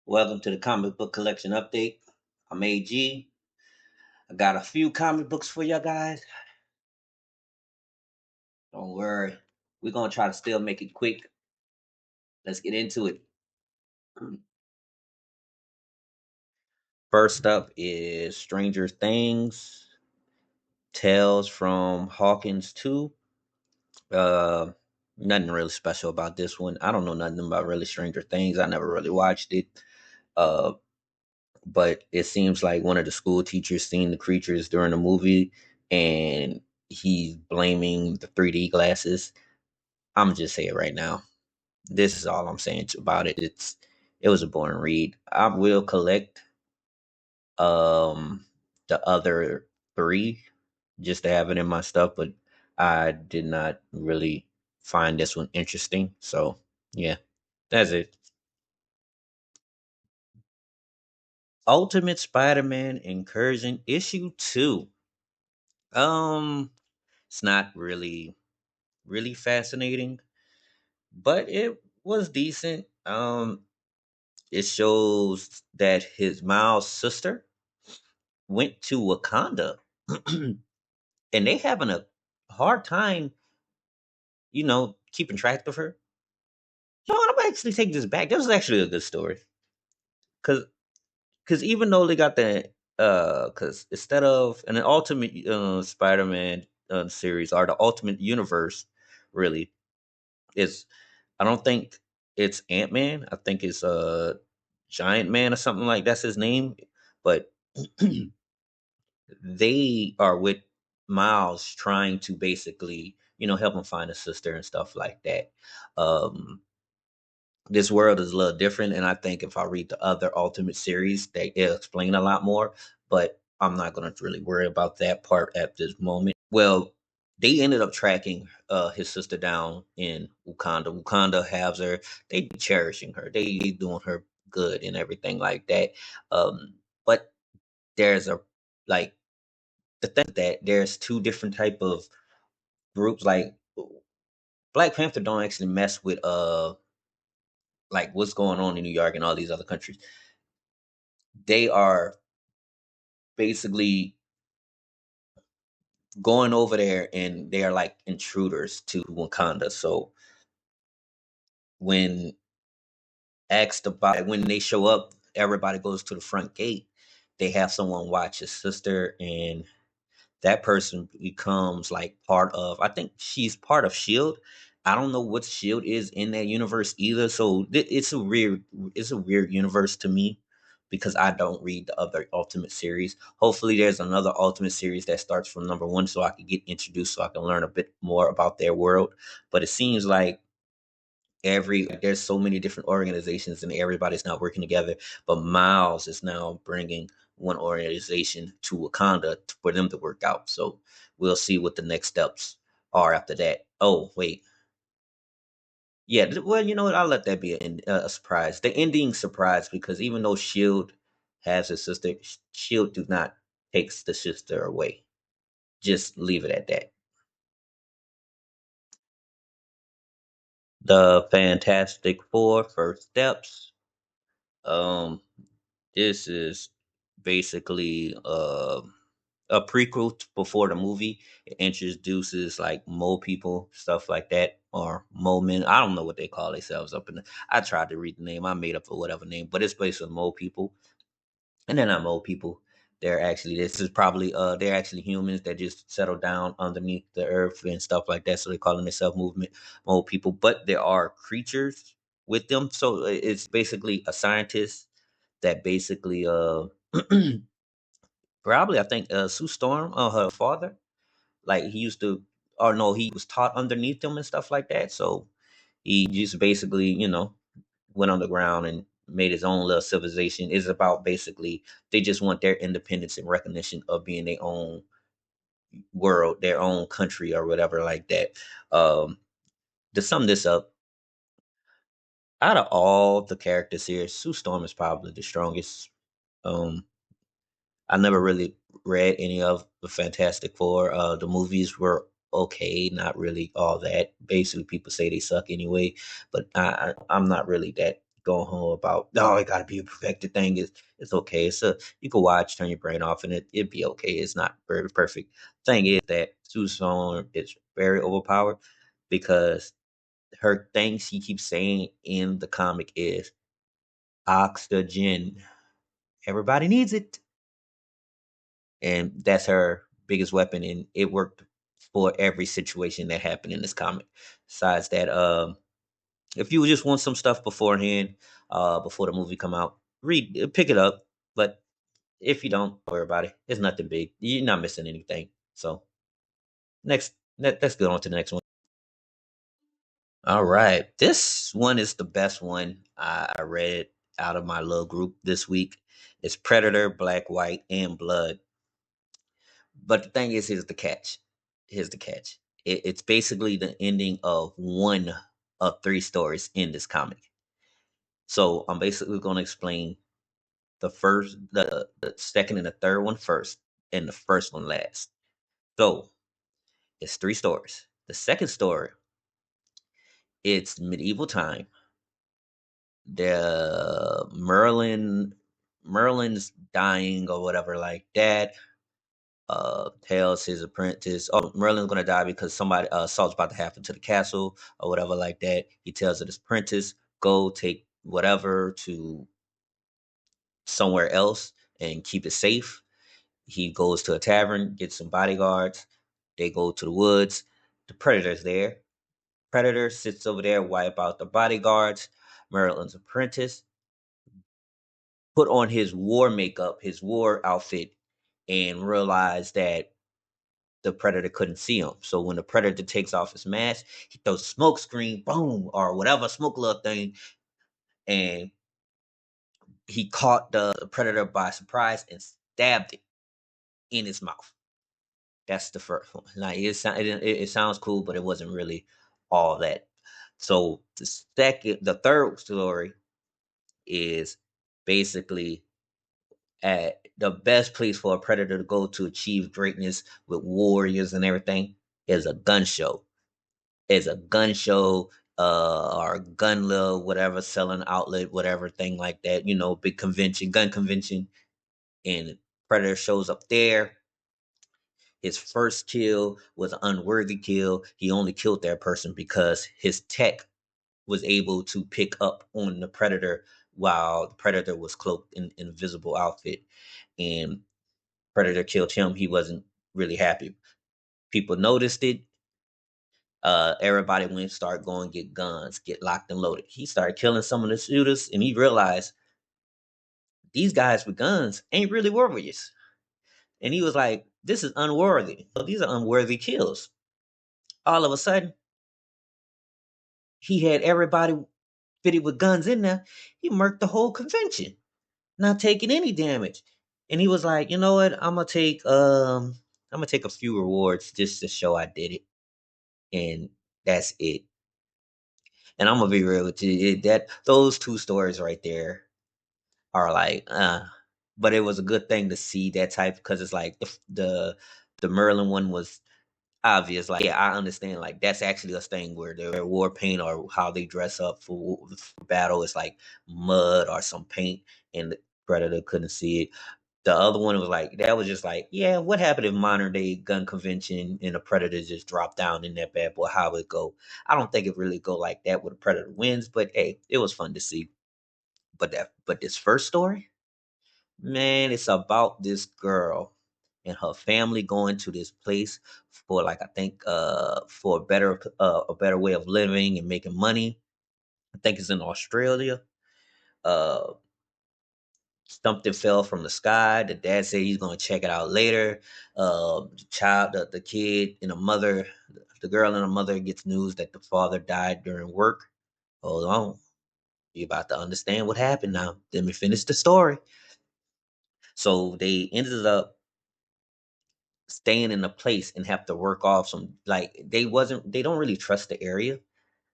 Welcome to the comic book collection update. I'm AG. I got a few comic books for you guys. Don't worry. We're going to try to still make it quick. Let's get into it. First up is Stranger Things Tales from Hawkins 2. Uh, Nothing really special about this one. I don't know nothing about really Stranger Things. I never really watched it. Uh, but it seems like one of the school teachers seen the creatures during the movie and he's blaming the 3D glasses. I'm just say it right now. This is all I'm saying about it. It was a boring read. I will collect um the other three just to have it in my stuff, but I did not really find this one interesting. So yeah, that's it. Ultimate Spider-Man Incursion issue 2. Um it's not really fascinating, but it was decent. It shows that his Miles' sister went to Wakanda, and they having a hard time, keeping track of her. You know what? I'm actually taking this back. This was actually a good story, cause even though they got the cause instead of an Ultimate Spider-Man series or the Ultimate Universe, really is I don't think it's Ant Man. I think it's Giant Man or something like that's his name. But they are with Miles trying to basically, help him find a sister and stuff like that. Um, this world is a little different, and I think if I read the other Ultimate series, they will explain a lot more. But I'm not going to really worry about that part at this moment. Well, they ended up tracking his sister down in Wakanda. Wakanda has her. They cherishing her. They doing her good and everything like that. But there's a like the thing that there's two different type of groups. Like Black Panther don't actually mess with like what's going on in New York and all these other countries. They are basically going over there and they are like intruders to Wakanda. So when asked about when they show up, everybody goes to the front gate. They have someone watch his sister, and that person becomes like part of. I think she's part of Shield. I don't know what Shield is in that universe either. So it's a weird universe to me because I don't read the other Ultimate series. Hopefully, there's another Ultimate series that starts from number one, so I can get introduced, so I can learn a bit more about their world. But it seems like there's so many different organizations and everybody's not working together, but Miles is now bringing one organization to Wakanda for them to work out. So we'll see what the next steps are after that. Oh wait, yeah, well, you know what, I'll let that be a surprise, the ending surprise, because even though Shield has a sister, Shield do not takes the sister away. Just leave it at that. The Fantastic Four First Steps. um This is basically a prequel before the movie. It introduces like mole people, stuff like that, or mole men. I don't know what they call themselves up in the. I tried to read the name. I made up for whatever name, but it's based on mole people, and they're not mole people. This is probably they're actually humans that just settle down underneath the earth and stuff like that. So they call themselves movement mole people, but there are creatures with them. So it's basically a scientist that basically probably I think Sue Storm, her father, like he used to, or no, he was taught underneath them and stuff like that. So he just basically, went underground and made his own little civilization. It's about basically they just want their independence and recognition of being their own world, their own country, or whatever like that. Um, to sum this up, out of all the characters here, Sue Storm is probably the strongest. Um, I never really read any of the Fantastic Four. The movies were okay, not really all that. Basically, people say they suck anyway, but I'm not really that going home about. Oh, it got to be a perfected thing. It's okay. You can watch, turn your brain off, and it'd be okay. It's not very perfect. Thing is that Susan is very overpowered because her thing she keeps saying in the comic is oxygen. Everybody needs it, and that's her biggest weapon, and it worked for every situation that happened in this comic. Besides that, if you just want some stuff beforehand, before the movie come out, pick it up. But if you don't worry about it, it's nothing big. You're not missing anything. So let's go on to the next one. All right, this one is the best one I read out of my little group this week. It's Predator, Black, White, and Blood. But the thing is, here's the catch. Here's the catch. It's basically the ending of one of three stories in this comic. So I'm basically going to explain the second and the third one first, and the first one last. So it's three stories. The second story, it's medieval time. The Merlin's dying or whatever like that. Tells his apprentice, oh, Merlin's gonna die because somebody assault's about to happen to the castle or whatever like that. He tells his apprentice, go take whatever to somewhere else and keep it safe. He goes to a tavern, gets some bodyguards. They go to the woods. The predator's there. Predator sits over there, wipe out the bodyguards. Merlin's apprentice put on his war makeup, his war outfit, and realize that the predator couldn't see him. So when the predator takes off his mask, he throws smoke screen, boom, or whatever smoke little thing, and he caught the predator by surprise and stabbed it in his mouth. That's the first one. Like it sounds cool, but it wasn't really all that. So the third story is basically at the best place for a predator to go to achieve greatness with warriors and everything is a gun show. Is a gun show, or gun little whatever selling outlet, whatever thing like that. Big convention, gun convention, and predator shows up there. His first kill was an unworthy kill. He only killed that person because his tech was able to pick up on the predator while the predator was cloaked in invisible outfit. And predator killed him. He wasn't really happy. People noticed it. Everybody went start going get guns, get locked and loaded. He started killing some of the shooters, and he realized these guys with guns ain't really warriors. And he was like, "This is unworthy. So these are unworthy kills." All of a sudden, he had everybody fitted with guns in there. He murked the whole convention, not taking any damage. And he was like, "You know what? I'm gonna take a few rewards just to show I did it." And that's it. And I'm gonna be real with you. That those two stories right there are like, but it was a good thing to see that type because it's like the Merlin one was obvious. Like, yeah, I understand. Like, that's actually a thing where their war paint or how they dress up for battle is like mud or some paint, and the predator couldn't see it. The other one was like that was just like, yeah, what happened if modern day gun convention and a predator just dropped down in that bad boy? How would it go? I don't think it really go like that where the predator wins, but hey, it was fun to see. But this first story, man, it's about this girl and her family going to this place for like I think for a better way of living and making money. I think it's in Australia. Uh Something fell from the sky. The dad said he's gonna check it out later. The kid and the mother, the girl and the mother gets news that the father died during work. Hold on, you about to understand what happened now. Let me finish the story. So they ended up staying in a place and have to work off some like they don't really trust the area.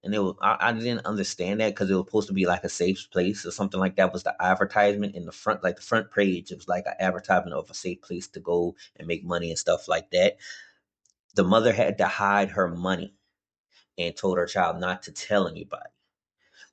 And I didn't understand that because it was supposed to be like a safe place or something like that was the advertisement in the front, like the front page. It was like an advertisement of a safe place to go and make money and stuff like that. The mother had to hide her money and told her child not to tell anybody.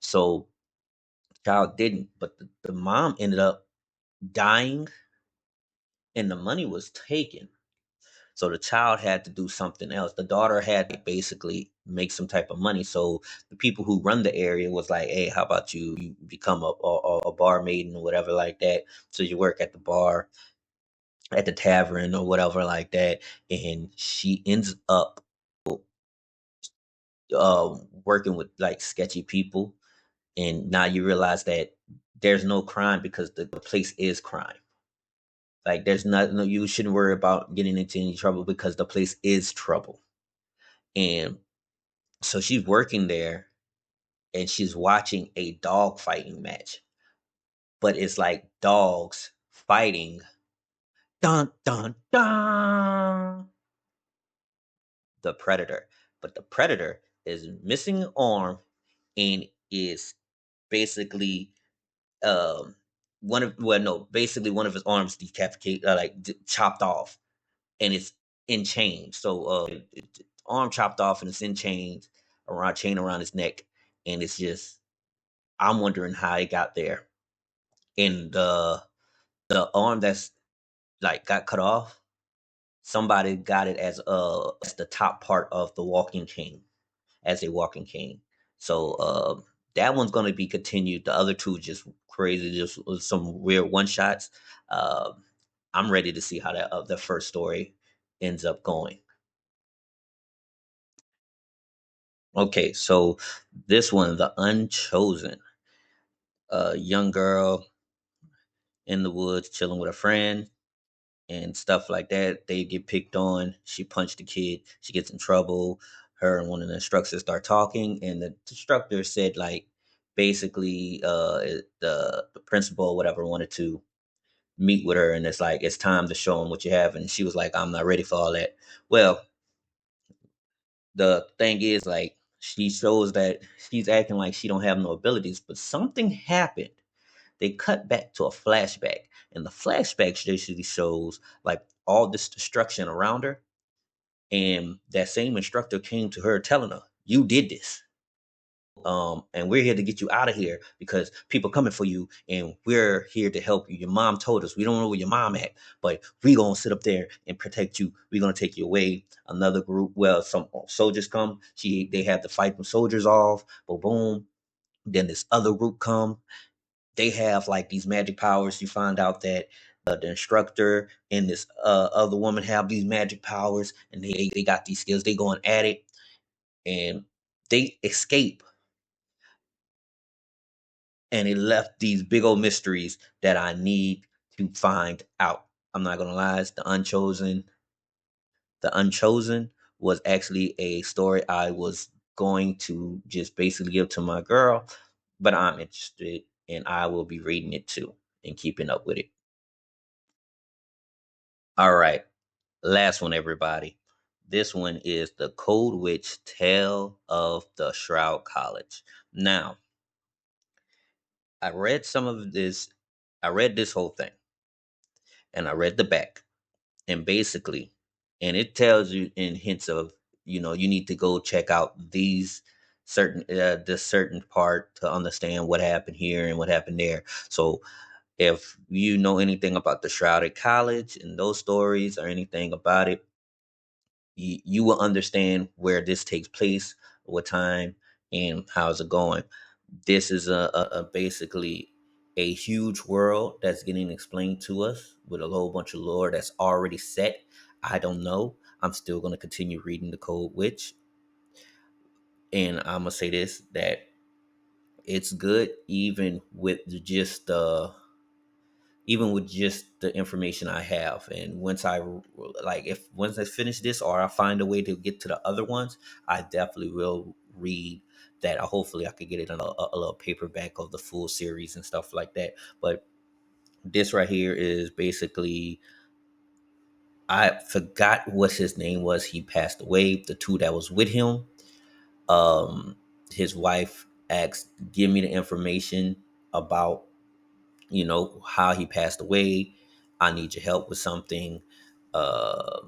So child didn't, but the mom ended up dying and the money was taken. So the child had to do something else. The daughter had to basically make some type of money. So the people who run the area was like, "Hey, how about you become a barmaid or whatever like that? So you work at the bar, at the tavern or whatever like that." And she ends up working with like sketchy people. And now you realize that there's no crime because the place is crime. Like there's not no you shouldn't worry about getting into any trouble because the place is trouble. And so she's working there and she's watching a dog fighting match. But it's like dogs fighting. Dun dun dun, the predator. But the predator is missing an arm and is basically one of well no basically one of his arms decapitated chopped off and it's in chains. So arm chopped off and it's in chains around chain around his neck, and it's just I'm wondering how it got there. And the arm that's like got cut off, somebody got it as the top part of the walking cane, as a walking cane. So that one's going to be continued. The other two just crazy, just some weird one shots. Uh, I'm ready to see how that the first story ends up going. Okay, so this one, the Unchosen, a young girl in the woods chilling with a friend and stuff like that. They get picked on. She punched the kid. She gets in trouble. Her and one of the instructors start talking, and the instructor said like basically the principal or whatever wanted to meet with her, and it's like it's time to show him what you have, and she was like, I'm not ready for all that. Well, the thing is like she shows that she's acting like she don't have no abilities, but something happened. They cut back to a flashback, and the flashback basically shows like all this destruction around her, and that same instructor came to her telling her, "You did this." And we're here to get you out of here because people coming for you, and we're here to help you. Your mom told us we don't know where your mom at, but we gonna sit up there and protect you. We're gonna take you away. Another group, well, some soldiers come. They have to fight them soldiers off. Boom, boom. Then this other group come. They have like these magic powers. You find out that the instructor and this other woman have these magic powers, and they got these skills. They going at it, and they escape, and it left these big old mysteries that I need to find out. I'm not gonna lie, it's the Unchosen. The Unchosen was actually a story I was going to just basically give to my girl, but I'm interested and I will be reading it too and keeping up with it. All right, last one, everybody. This one is the Coldwitch Tale of the Shroud College. Now, I read some of this. I read this whole thing, and I read the back, and basically, and it tells you in hints of, you need to go check out these certain this certain part to understand what happened here and what happened there. So if you know anything about the Shrouded College and those stories or anything about it, you will understand where this takes place, what time, and how's it going. This is a basically a huge world that's getting explained to us with a whole bunch of lore that's already set. I don't know. I'm still going to continue reading the Code Witch, and I'm gonna say this that it's good even with just the information I have. And once I finish this or I find a way to get to the other ones, I definitely will read that. Hopefully I could get it in a little paperback of the full series and stuff like that. But this right here is basically, I forgot what his name was. He passed away. The two that was with him, um, his wife asked, give me the information about how he passed away. I need your help with something. uh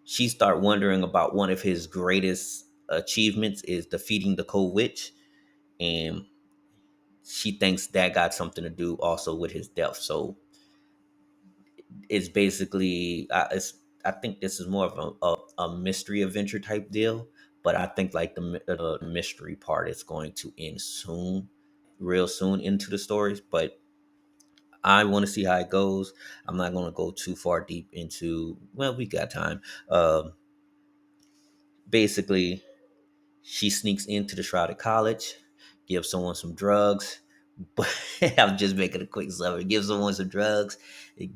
she start wondering about one of his greatest achievements is defeating the Coldwitch, and she thinks that got something to do also with his death. So it's basically I think this is more of a mystery adventure type deal, but I think like the mystery part is going to end soon, real soon into the stories. But I want to see how it goes. I'm not going to go too far deep into. Well, we got time. Basically, she sneaks into the Shrouded College, gives someone some drugs. But I'm just making a quick summary. Give someone some drugs,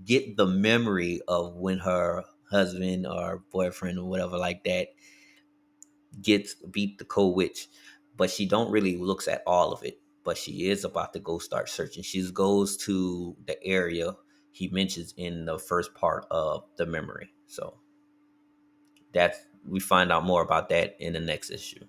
get the memory of when her husband or boyfriend or whatever like that gets beat the cold witch, but she don't really looks at all of it. But she is about to go start searching. She goes to the area he mentions in the first part of the memory. So that's we find out more about that in the next issue.